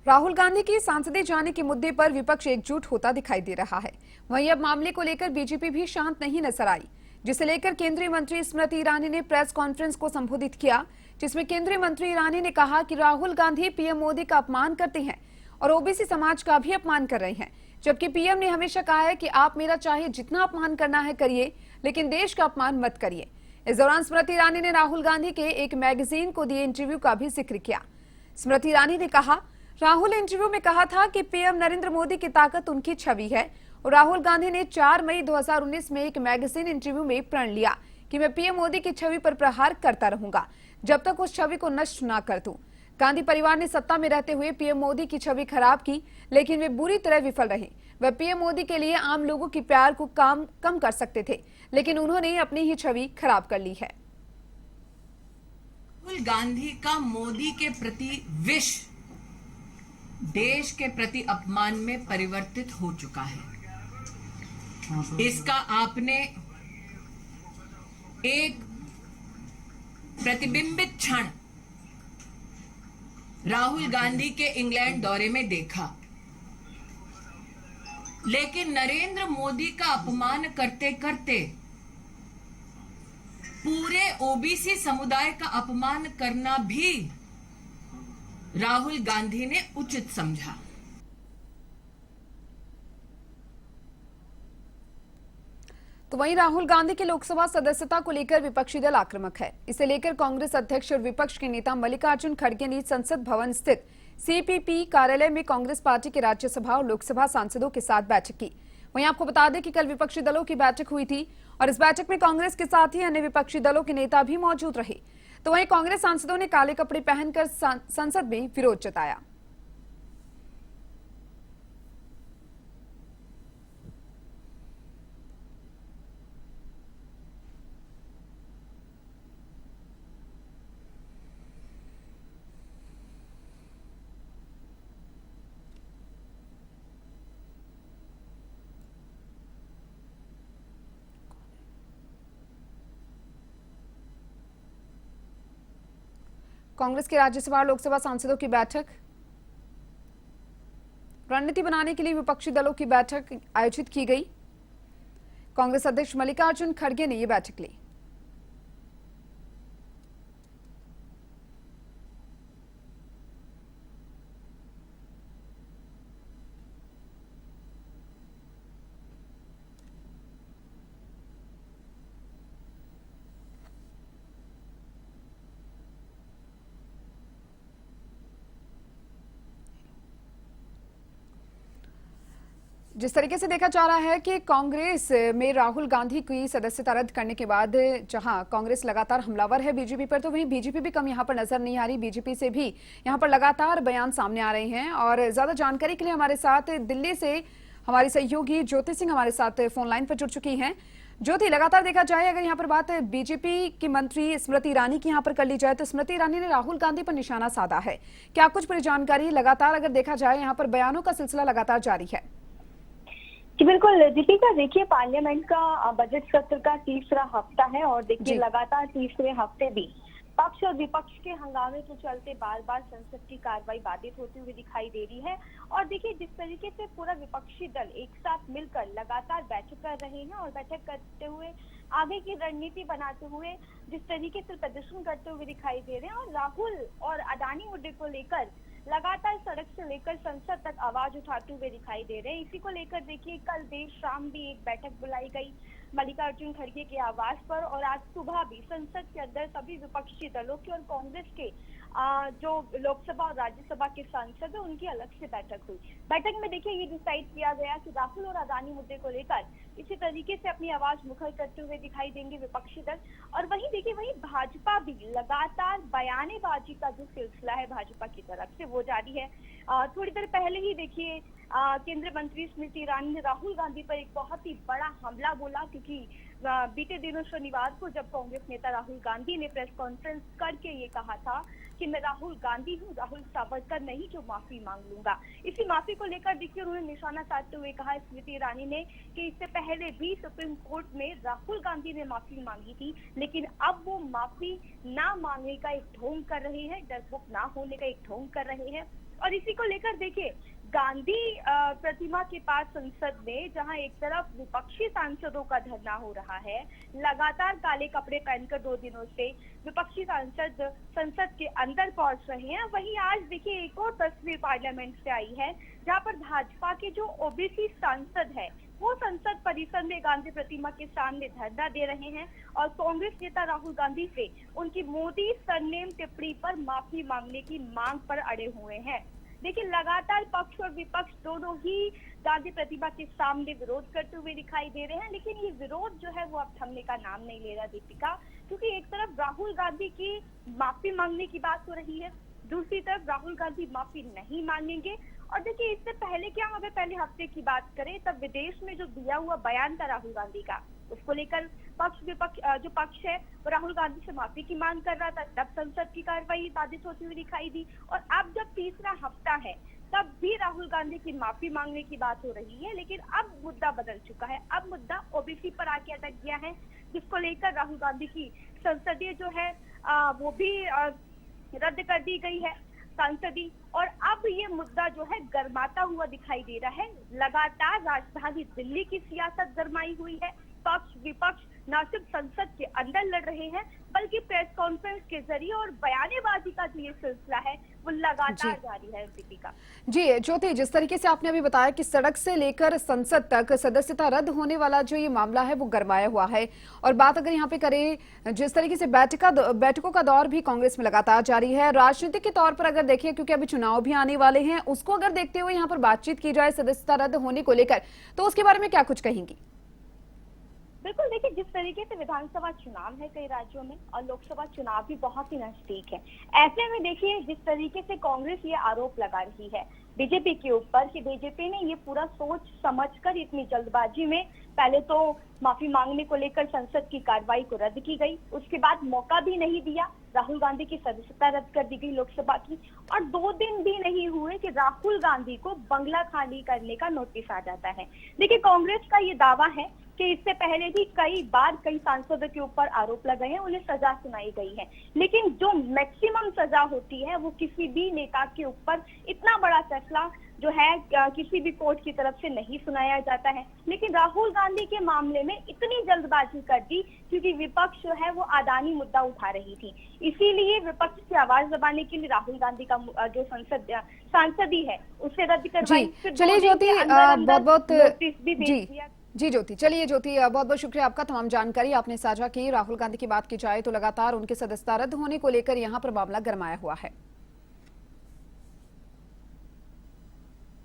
राहुल गांधी की सांसदीय जाने के मुद्दे पर विपक्ष एकजुट होता दिखाई दे रहा है। वहीं अब मामले को लेकर बीजेपी भी शांत नहीं नजर आई, जिसे लेकर केंद्रीय मंत्री स्मृति ईरानी ने प्रेस कॉन्फ्रेंस को संबोधित किया, जिसमें केंद्रीय मंत्री ईरानी ने कहा कि राहुल गांधी पीएम मोदी का अपमान करते हैं और ओबीसी समाज का भी अपमान कर रहे हैं। जबकि पीएम ने हमेशा कहा है कि आप मेरा चाहे जितना अपमान करना है करिए, लेकिन देश का अपमान मत करिए। इस दौरान स्मृति ईरानी ने राहुल गांधी के एक मैगजीन को दिए इंटरव्यू का भी जिक्र किया। स्मृति ईरानी ने कहा, राहुल ने इंटरव्यू में कहा था कि पीएम नरेंद्र मोदी की ताकत उनकी छवि है और राहुल गांधी ने 4 मई 2019 में एक मैगजीन इंटरव्यू में प्रण लिया कि मैं पीएम मोदी की छवि पर प्रहार करता रहूंगा जब तक उस छवि को नष्ट न कर दूं। गांधी परिवार ने सत्ता में रहते हुए पीएम मोदी की छवि खराब की, लेकिन वे बुरी तरह विफल रहे। वह पीएम मोदी के लिए आम लोगों की प्यार को कम कर सकते थे, लेकिन उन्होंने अपनी ही छवि खराब कर ली है। राहुल गांधी का मोदी के प्रति विष देश के प्रति अपमान में परिवर्तित हो चुका है। इसका आपने एक प्रतिबिंबित क्षण राहुल गांधी के इंग्लैंड दौरे में देखा। लेकिन नरेंद्र मोदी का अपमान करते करते पूरे ओबीसी समुदाय का अपमान करना भी राहुल गांधी ने उचित समझा। तो वहीं राहुल गांधी की लोकसभा सदस्यता को लेकर विपक्षी दल आक्रामक है। इसे लेकर कांग्रेस अध्यक्ष और विपक्ष के नेता मल्लिकार्जुन खड़गे ने संसद भवन स्थित सीपीपी कार्यालय में कांग्रेस पार्टी के राज्यसभा और लोकसभा सांसदों के साथ बैठक की। वहीं आपको बता दें कि कल विपक्षी दलों की बैठक हुई थी और इस बैठक में कांग्रेस के साथ ही अन्य विपक्षी दलों के नेता भी मौजूद रहे। तो वहीं कांग्रेस सांसदों ने काले कपड़े पहनकर संसद में विरोध जताया। कांग्रेस के राज्यसभा और लोकसभा सांसदों की बैठक, रणनीति बनाने के लिए विपक्षी दलों की बैठक आयोजित की गई। कांग्रेस अध्यक्ष मल्लिकार्जुन खड़गे ने यह बैठक ली। जिस तरीके से देखा जा रहा है कि कांग्रेस में राहुल गांधी की सदस्यता रद्द करने के बाद जहां कांग्रेस लगातार हमलावर है बीजेपी पर, तो वहीं बीजेपी भी कम यहां पर नजर नहीं आ रही। बीजेपी से भी यहां पर लगातार बयान सामने आ रहे हैं और ज्यादा जानकारी के लिए हमारे साथ दिल्ली से हमारी सहयोगी ज्योति सिंह हमारे साथ फोन लाइन पर जुड़ चुकी हैं। ज्योति, लगातार देखा जाए अगर यहाँ पर बात बीजेपी की मंत्री स्मृति ईरानी की यहाँ पर कर ली जाए, तो स्मृति ईरानी ने राहुल गांधी पर निशाना साधा है। क्या कुछ पूरी जानकारी? लगातार अगर देखा जाए यहाँ पर बयानों का सिलसिला लगातार जारी है। जी बिल्कुल दीपिका, देखिए पार्लियामेंट का बजट सत्र का तीसरा हफ्ता है और देखिए लगातार तीसरे हफ्ते भी पक्ष और विपक्ष के हंगामे के चलते बार बार संसद की कार्रवाई बाधित होती हुई दिखाई दे रही है। और देखिए जिस तरीके से पूरा विपक्षी दल एक साथ मिलकर लगातार बैठक कर रहे हैं और बैठक करते हुए आगे की रणनीति बनाते हुए जिस तरीके से प्रदर्शन करते हुए दिखाई दे रहे हैं और राहुल और अडानी मुद्दे को लेकर लगातार सड़क से लेकर संसद तक आवाज उठाते हुए दिखाई दे रहे हैं। इसी को लेकर देखिए कल देर शाम भी एक बैठक बुलाई गई मल्लिकार्जुन खड़गे के आवास पर और आज सुबह भी संसद के अंदर सभी विपक्षी दलों की और कांग्रेस के जो लोकसभा और राज्यसभा के सांसद है उनकी अलग से बैठक हुई। बैठक में देखिए ये डिसाइड किया गया कि राहुल और अडानी मुद्दे को लेकर इसी तरीके से अपनी आवाज मुखर करते हुए दिखाई देंगे विपक्षी दल। और वहीं देखिए वहीं भाजपा भी लगातार बयानेबाजी का जो सिलसिला है भाजपा की तरफ से वो जारी है। थोड़ी देर पहले ही देखिए केंद्रीय मंत्री स्मृति ईरानी ने राहुल गांधी पर एक बहुत ही बड़ा हमला बोला, क्योंकि बीते दिनों शनिवार को जब कांग्रेस नेता राहुल गांधी ने प्रेस कॉन्फ्रेंस करके ये कहा था कि मैं राहुल गांधी हूँ, राहुल सावरकर नहीं जो माफी मांग लूंगा। इसी माफी को लेकर देखिए उन्होंने निशाना साधते हुए कहा स्मृति ईरानी ने कि इससे पहले भी सुप्रीम कोर्ट में राहुल गांधी ने माफी मांगी थी, लेकिन अब वो माफी ना मांगने का एक ढोंग कर रहे हैं, डरपोक ना होने का एक ढोंग कर रहे हैं। और इसी को लेकर देखिए गांधी प्रतिमा के पास संसद में जहां एक तरफ विपक्षी सांसदों का धरना हो रहा है, लगातार काले कपड़े पहनकर 2 दिनों से विपक्षी सांसद संसद के अंदर पहुंच रहे हैं, वहीं आज देखिए एक और तस्वीर पार्लियामेंट से आई है जहां पर भाजपा के जो ओबीसी सांसद है वो संसद परिसर में गांधी प्रतिमा के सामने धरना दे रहे हैं और कांग्रेस नेता राहुल गांधी से उनकी मोदी सरनेम टिप्पणी पर माफी मांगने की मांग पर अड़े हुए हैं। देखिए लगातार पक्ष और विपक्ष दोनों ही गांधी प्रतिमा के सामने विरोध करते हुए दिखाई दे रहे हैं, लेकिन ये विरोध जो है वो अब थमने का नाम नहीं ले रहा दीपिका, क्योंकि एक तरफ राहुल गांधी की माफी मांगने की बात हो रही है, दूसरी तरफ राहुल गांधी माफी नहीं मांगेंगे। और देखिए इससे पहले क्या हमें पहले हफ्ते की बात करें तब विदेश में जो दिया हुआ बयान था राहुल गांधी का, उसको लेकर पक्ष विपक्ष जो पक्ष है वो राहुल गांधी से माफी की मांग कर रहा था, तब संसद की कार्रवाई बाधित होती हुई दिखाई दी। और अब जब तीसरा हफ्ता है तब भी राहुल गांधी की माफी मांगने की बात हो रही है, लेकिन अब मुद्दा बदल चुका है। अब मुद्दा ओबीसी पर आके अटक गया है, जिसको लेकर राहुल गांधी की संसदीय जो है वो भी रद्द कर दी गई है सांसदी। और अब ये मुद्दा जो है गर्माता हुआ दिखाई दे रहा है। लगातार राजधानी दिल्ली की सियासत गरमाई हुई है, पक्ष विपक्ष न सिर्फ संसद के अंदर लड़ रहे हैं बल्कि प्रेस कॉन्फ्रेंस के जरिए और बयानेबाजी का जो ये सिलसिला है वो लगातार जारी है दीपिका। जी ज्योति, जिस तरीके से आपने अभी बताया कि सड़क से लेकर संसद तक सदस्यता रद्द होने वाला जो ये मामला है वो गरमाया हुआ है, और बात अगर यहाँ पे करें जिस तरीके से बैठकों का दौर भी कांग्रेस में लगातार जारी है, राजनीतिक के तौर पर अगर देखिए क्योंकि अभी चुनाव भी आने वाले हैं, उसको अगर देखते हुए यहाँ पर बातचीत की जाए सदस्यता रद्द होने को लेकर, तो उसके बारे में क्या कुछ कहेंगी? बिल्कुल देखिए, जिस तरीके से विधानसभा चुनाव है कई राज्यों में और लोकसभा चुनाव भी बहुत ही नजदीक है, ऐसे में देखिए जिस तरीके से कांग्रेस ये आरोप लगा रही है बीजेपी के ऊपर कि बीजेपी ने ये पूरा सोच समझकर इतनी जल्दबाजी में पहले तो माफी मांगने को लेकर संसद की कार्रवाई को रद्द की गई, उसके बाद मौका भी नहीं दिया, राहुल गांधी की सदस्यता रद्द कर दी गई लोकसभा की, और 2 दिन भी नहीं हुए कि राहुल गांधी को बंगला खाली करने का नोटिस आ जाता है। देखिए कांग्रेस का ये दावा है कि इससे पहले भी कई बार कई सांसदों के ऊपर आरोप लगे हैं, उन्हें सजा सुनाई गई है, लेकिन जो मैक्सिमम सजा होती है वो किसी भी नेता के ऊपर इतना बड़ा फैसला जो है किसी भी कोर्ट की तरफ से नहीं सुनाया जाता है। लेकिन राहुल गांधी के मामले में इतनी जल्दबाजी कर दी क्योंकि विपक्ष जो है वो अदानी मुद्दा उठा रही थी, इसीलिए विपक्ष की आवाज दबाने के लिए राहुल गांधी का जो सांसदी है उसे रद्द करवाई। चलिए ज्योति, बहुत बहुत जी ज्योति, चलिए ज्योति बहुत बहुत शुक्रिया आपका, तमाम जानकारी आपने साझा की। राहुल गांधी की बात की जाए तो लगातार उनके सदस्यता रद्द होने को लेकर यहाँ पर मामला गरमाया हुआ है।